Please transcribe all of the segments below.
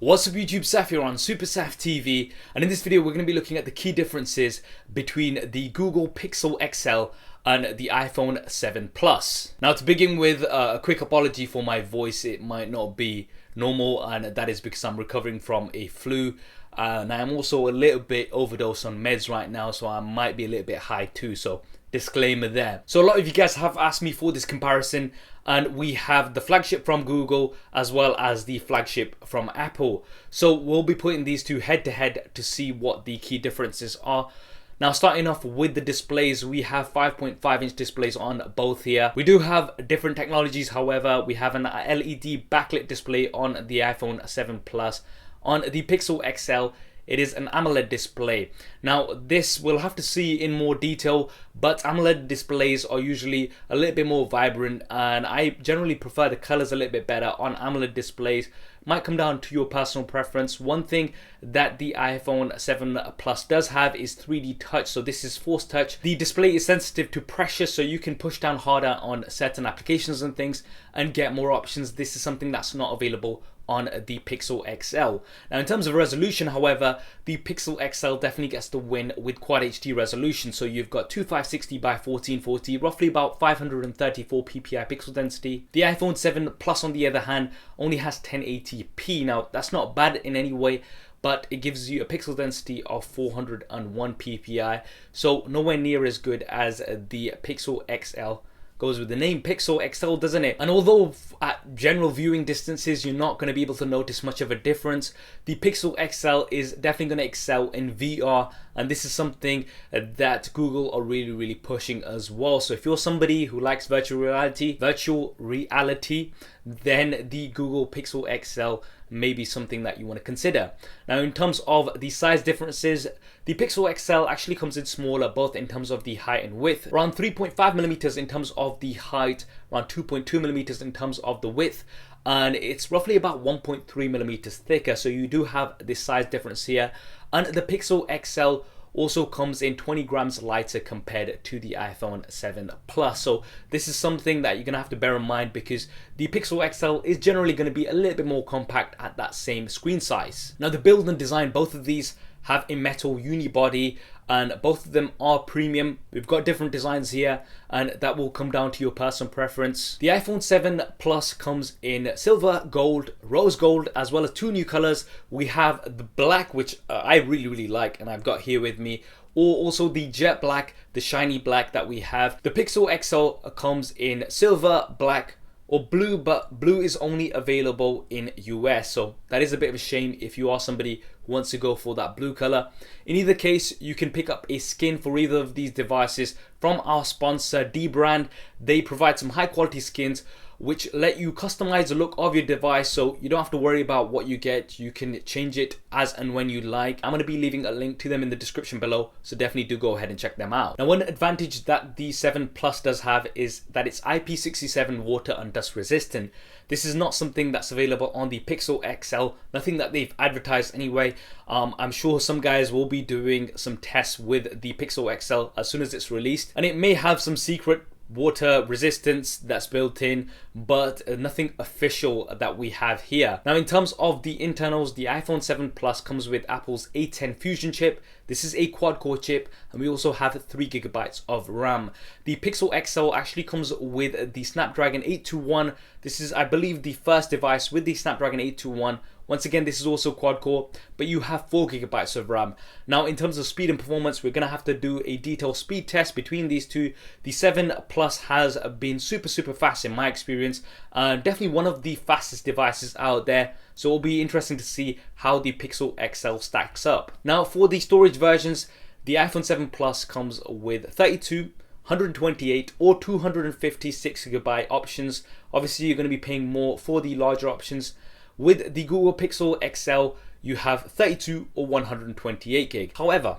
What's up YouTube, Saf here on Super Saf TV, and in this video we're going to be looking at the key differences between the Google Pixel XL and the iPhone 7 Plus. Now to begin with, a quick apology for my voice. It might not be normal, and that is because I'm recovering from a flu, and I'm also a little bit overdosed on meds right now, so I might be a little bit high too, so disclaimer there. So a lot of you guys have asked me for this comparison, and we have the flagship from Google as well as the flagship from Apple. So we'll be putting these two head to head to see what the key differences are. Now starting off with the displays, we have 5.5-inch displays on both here. We do have different technologies, however. We have an LED backlit display on the iPhone 7 Plus. On the Pixel XL, it is an AMOLED display. Now this we'll have to see in more detail, but AMOLED displays are usually a little bit more vibrant, and I generally prefer the colors a little bit better on AMOLED displays. Might come down to your personal preference. One thing that the iPhone 7 Plus does have is 3D touch, so this is force touch. The display is sensitive to pressure, so you can push down harder on certain applications and things and get more options. This is something that's not available on the Pixel XL. Now in terms of resolution, however, the Pixel XL definitely gets the win with Quad HD resolution. So you've got 2560 by 1440, roughly about 534 ppi pixel density. The iPhone 7 Plus on the other hand only has 1080p. Now that's not bad in any way, but it gives you a pixel density of 401 ppi, so nowhere near as good as the Pixel XL. Goes with the name Pixel XL, doesn't it? And although at general viewing distances you're not going to be able to notice much of a difference, the Pixel XL is definitely going to excel in VR, and this is something that Google are really pushing as well. So if you're somebody who likes virtual reality, then the Google Pixel XL may be something that you want to consider. Now in terms of the size differences, the Pixel XL actually comes in smaller, both in terms of the height and width. Around 3.5 millimeters in terms of the height, around 2.2 millimeters in terms of the width, and it's roughly about 1.3 millimeters thicker. So you do have this size difference here. And the Pixel XL also comes in 20 grams lighter compared to the iPhone 7 Plus. So this is something that you're going to have to bear in mind, because the Pixel XL is generally going to be a little bit more compact at that same screen size. Now the build and design, both of these have a metal unibody, and both of them are premium. We've got different designs here, and that will come down to your personal preference. The iPhone 7 Plus comes in silver, gold, rose gold, as well as two new colors. We have the black, which I really like, and I've got here with me, or also the jet black, the shiny black that we have. The Pixel XL comes in silver, black, or blue, but blue is only available in US, so that is a bit of a shame if you are somebody who wants to go for that blue color. In either case, you can pick up a skin for either of these devices from our sponsor Dbrand. They provide some high quality skins which let you customize the look of your device, so you don't have to worry about what you get. You can change it as and when you like. I'm going to be leaving a link to them in the description below, so definitely do go ahead and check them out. Now one advantage that the 7 Plus does have is that it's IP67 water and dust resistant. This is not something that's available on the Pixel XL, nothing that they've advertised anyway. I'm sure some guys will be doing some tests with the Pixel XL as soon as it's released, and it may have some secret water resistance that's built in, but nothing official that we have here. Now in terms of the internals, the iPhone 7 Plus comes with Apple's A10 Fusion chip. This is a quad-core chip, and we also have 3GB of RAM. The Pixel XL actually comes with the Snapdragon 821. This is, I believe, the first device with the Snapdragon 821. Once again, this is also quad-core, but you have 4GB of RAM. Now in terms of speed and performance, we're going to have to do a detailed speed test between these two. The 7 Plus has been super fast in my experience, definitely one of the fastest devices out there. So it'll be interesting to see how the Pixel XL stacks up. Now for the storage versions, the iPhone 7 Plus comes with 32, 128 or 256GB options. Obviously you're going to be paying more for the larger options. With the Google Pixel XL, you have 32 or 128 gig. However,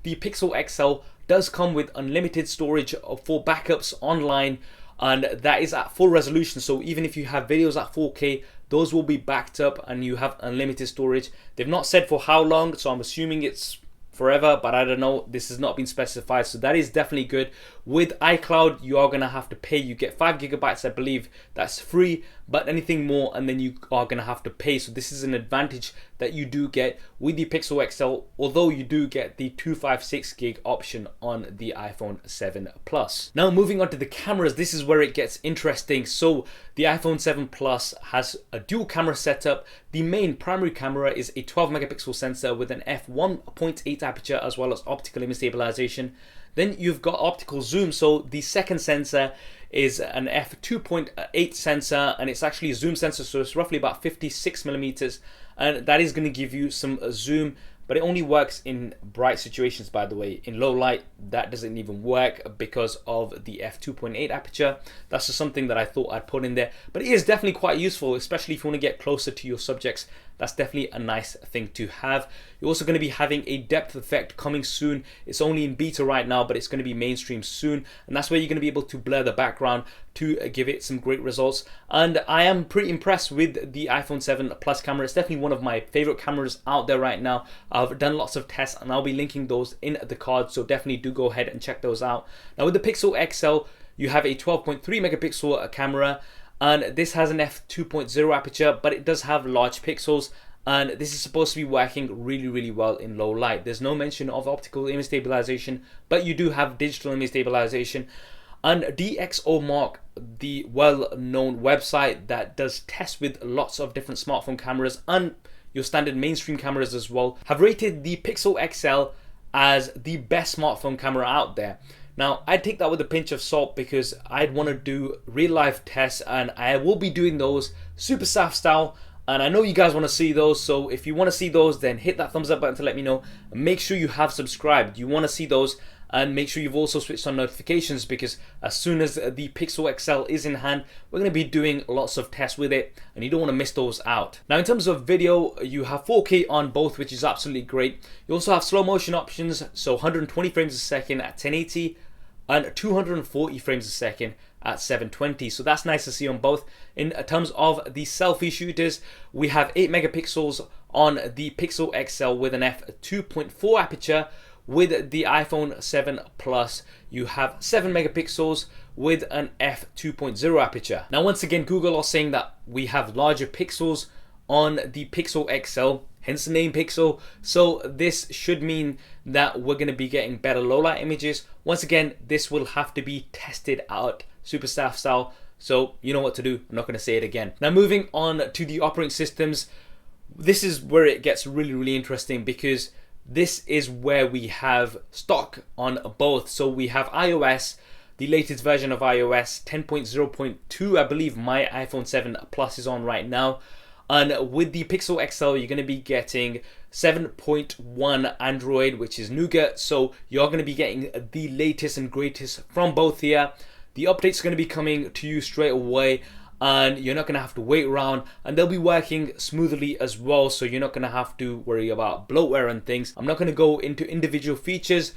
the Pixel XL does come with unlimited storage for backups online, and that is at full resolution. So even if you have videos at 4K, those will be backed up and you have unlimited storage. They've not said for how long, so I'm assuming it's forever, but I don't know. This has not been specified, so that is definitely good. With iCloud, you are going to have to pay. You get 5 GB, I believe, that's free, but anything more and then you are going to have to pay. So this is an advantage that you do get with the Pixel XL, although you do get the 256 gig option on the iPhone 7 Plus. Now moving on to the cameras, this is where it gets interesting. So the iPhone 7 Plus has a dual camera setup. The main primary camera is a 12 megapixel sensor with an f1.8 aperture as well as optical image stabilization. Then you've got optical zoom, so the second sensor is an f2.8 sensor, and it's actually a zoom sensor, so it's roughly about 56 millimeters, and that is going to give you some zoom, but it only works in bright situations, by the way. In low light, that doesn't even work because of the f2.8 aperture. That's just something that I thought I'd put in there, but it is definitely quite useful, especially if you want to get closer to your subjects. That's definitely a nice thing to have. You're also going to be having a depth effect coming soon. It's only in beta right now, but it's going to be mainstream soon, and that's where you're going to be able to blur the background to give it some great results. And I am pretty impressed with the iPhone 7 Plus camera. It's definitely one of my favorite cameras out there right now. I've done lots of tests and I'll be linking those in the card, so definitely do go ahead and check those out. Now with the Pixel XL, you have a 12.3 megapixel camera, and this has an f2.0 aperture, but it does have large pixels, and this is supposed to be working really well in low light. There's no mention of optical image stabilization, but you do have digital image stabilization. And DxOMark, the well-known website that does tests with lots of different smartphone cameras and your standard mainstream cameras as well, have rated the Pixel XL as the best smartphone camera out there. Now, I'd take that with a pinch of salt because I'd want to do real life tests, and I will be doing those super SAF style, and I know you guys want to see those. So if you want to see those, then hit that thumbs up button to let me know. Make sure you have subscribed. You want to see those, and make sure you've also switched on notifications, because as soon as the Pixel XL is in hand, we're going to be doing lots of tests with it, and you don't want to miss those out. Now in terms of video, you have 4K on both, which is absolutely great. You also have slow motion options, so 120 frames a second at 1080 and 240 frames a second at 720, so that's nice to see on both. In terms of the selfie shooters, we have 8 megapixels on the Pixel XL with an f2.4 aperture. With the iPhone 7 Plus, you have 7 megapixels with an f2.0 aperture. Now once again, Google are saying that we have larger pixels on the Pixel XL, hence the name Pixel. So this should mean that we're going to be getting better low light images. Once again, this will have to be tested out super SAF style, so you know what to do. I'm not going to say it again. Now moving on to the operating systems, this is where it gets really interesting, because this is where we have stock on both. So we have iOS, the latest version of iOS 10.0.2, I believe my iPhone 7 Plus is on right now. And with the Pixel XL, you're going to be getting 7.1 Android, which is Nougat. So you're going to be getting the latest and greatest from both here. The updates are going to be coming to you straight away, and you're not going to have to wait around, and they'll be working smoothly as well, so you're not going to have to worry about bloatware and things. I'm not going to go into individual features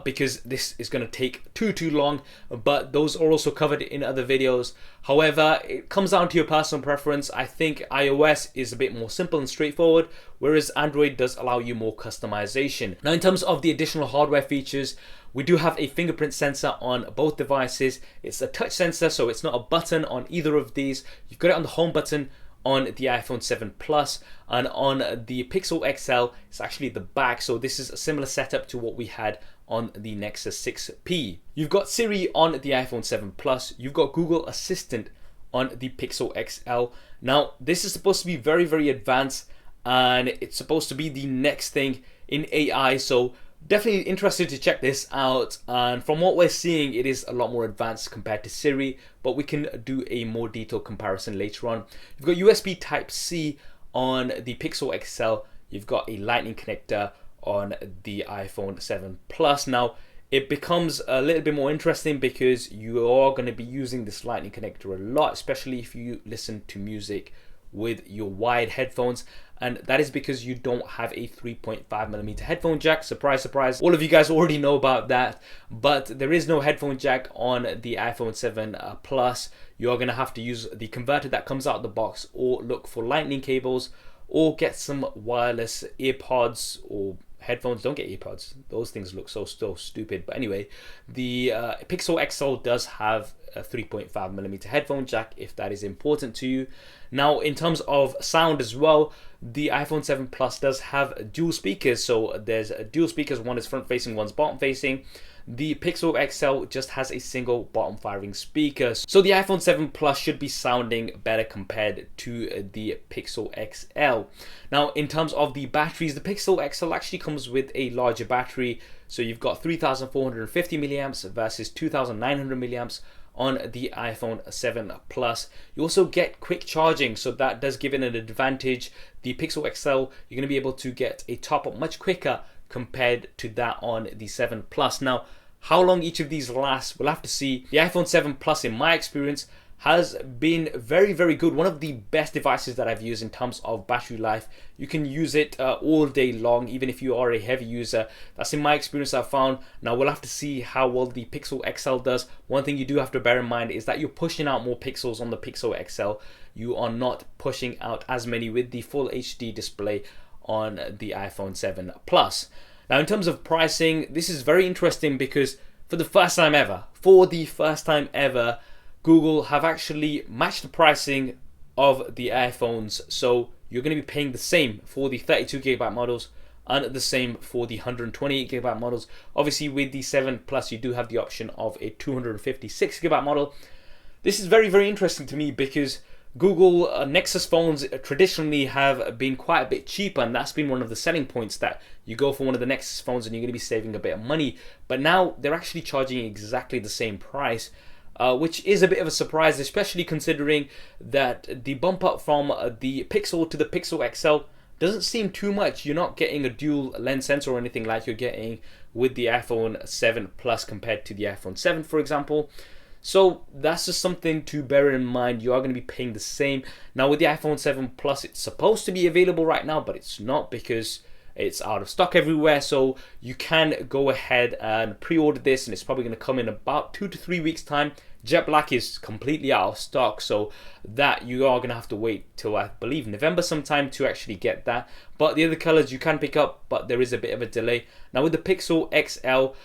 because this is going to take too long, but those are also covered in other videos. However, it comes down to your personal preference. I think iOS is a bit more simple and straightforward, whereas Android does allow you more customization. Now in terms of the additional hardware features, we do have a fingerprint sensor on both devices. It's a touch sensor, so it's not a button on either of these. You've got it on the home button on the iPhone 7 Plus, and on the Pixel XL, it's actually the back. So this is a similar setup to what we had on the Nexus 6P. You've got Siri on the iPhone 7 Plus. You've got Google Assistant on the Pixel XL. Now, this is supposed to be very advanced, and it's supposed to be the next thing in AI. So definitely interested to check this out, and from what we're seeing, it is a lot more advanced compared to Siri, but we can do a more detailed comparison later on. You've got USB Type-C on the Pixel XL. You've got a Lightning connector on the iPhone 7 Plus. Now it becomes a little bit more interesting because you are going to be using this Lightning connector a lot, especially if you listen to music with your wired headphones, and that is because you don't have a 3.5mm headphone jack. Surprise all of you guys already know about that, but there is no headphone jack on the iPhone 7 Plus. You're gonna have to use the converter that comes out of the box, or look for lightning cables, or get some wireless earpods or headphones. Don't get earpods. Those things look so stupid. But anyway, the Pixel XL does have a 3.5mm headphone jack if that is important to you. Now, in terms of sound as well, the iPhone 7 Plus does have dual speakers. So there's dual speakers. One is front facing, one's bottom facing. The Pixel XL just has a single bottom firing speaker. So the iPhone 7 Plus should be sounding better compared to the Pixel XL. Now, in terms of the batteries, the Pixel XL actually comes with a larger battery. So you've got 3,450 milliamps versus 2,900 milliamps on the iPhone 7 Plus. You also get quick charging, so that does give it an advantage. The Pixel XL, you're going to be able to get a top up much quicker compared to that on the 7 Plus. Now, how long each of these lasts, we'll have to see. The iPhone 7 Plus, in my experience, has been very good. One of the best devices that I've used in terms of battery life. You can use it all day long, even if you are a heavy user. That's in my experience I've found. Now we'll have to see how well the Pixel XL does. One thing you do have to bear in mind is that you're pushing out more pixels on the Pixel XL. You are not pushing out as many with the full HD display on the iPhone 7 Plus. Now, in terms of pricing, this is very interesting because for the first time ever, Google have actually matched the pricing of the iPhones. So you're going to be paying the same for the 32GB models and the same for the 128GB models. Obviously, with the 7 Plus, you do have the option of a 256GB model. This is very interesting to me because Google Nexus phones traditionally have been quite a bit cheaper, and that's been one of the selling points, that you go for one of the Nexus phones and you're going to be saving a bit of money. But now they're actually charging exactly the same price, which is a bit of a surprise, especially considering that the bump up from the Pixel to the Pixel XL doesn't seem too much. You're not getting a dual lens sensor or anything like you're getting with the iPhone 7 Plus compared to the iPhone 7, for example. So that's just something to bear in mind. You are going to be paying the same. Now with the iPhone 7 Plus, it's supposed to be available right now, but it's not because it's out of stock everywhere. So you can go ahead and pre-order this, and it's probably going to come in about 2 to 3 weeks time. Jet Black is completely out of stock, so that you are going to have to wait till, I believe, November sometime to actually get that. But the other colors you can pick up, but there is a bit of a delay. Now with the Pixel XL,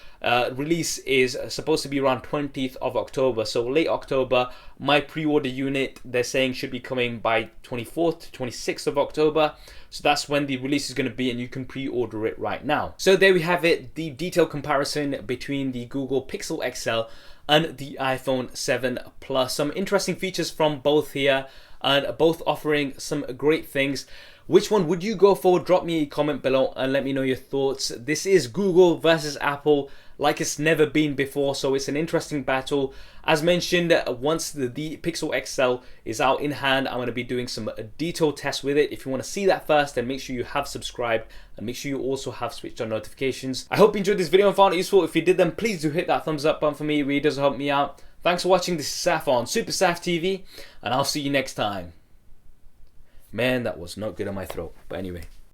release is supposed to be around 20th of October, so late October. My pre-order unit, they're saying, should be coming by 24th to 26th of October. So that's when the release is going to be, and you can pre-order it right now. So there we have it, the detailed comparison between the Google Pixel XL and the iPhone 7 Plus. Some interesting features from both here, and both offering some great things. Which one would you go for? Drop me a comment below and let me know your thoughts. This is Google versus Apple like it's never been before, so it's an interesting battle. As mentioned, once the Pixel XL is out in hand, I'm going to be doing some detailed tests with it. If you want to see that first, then make sure you have subscribed and make sure you also have switched on notifications. I hope you enjoyed this video and found it useful. If you did, then please do hit that thumbs up button for me. It really does help me out. Thanks for watching. This is Saf on Super Saf TV, and I'll see you next time. Man, that was not good on my throat. But anyway.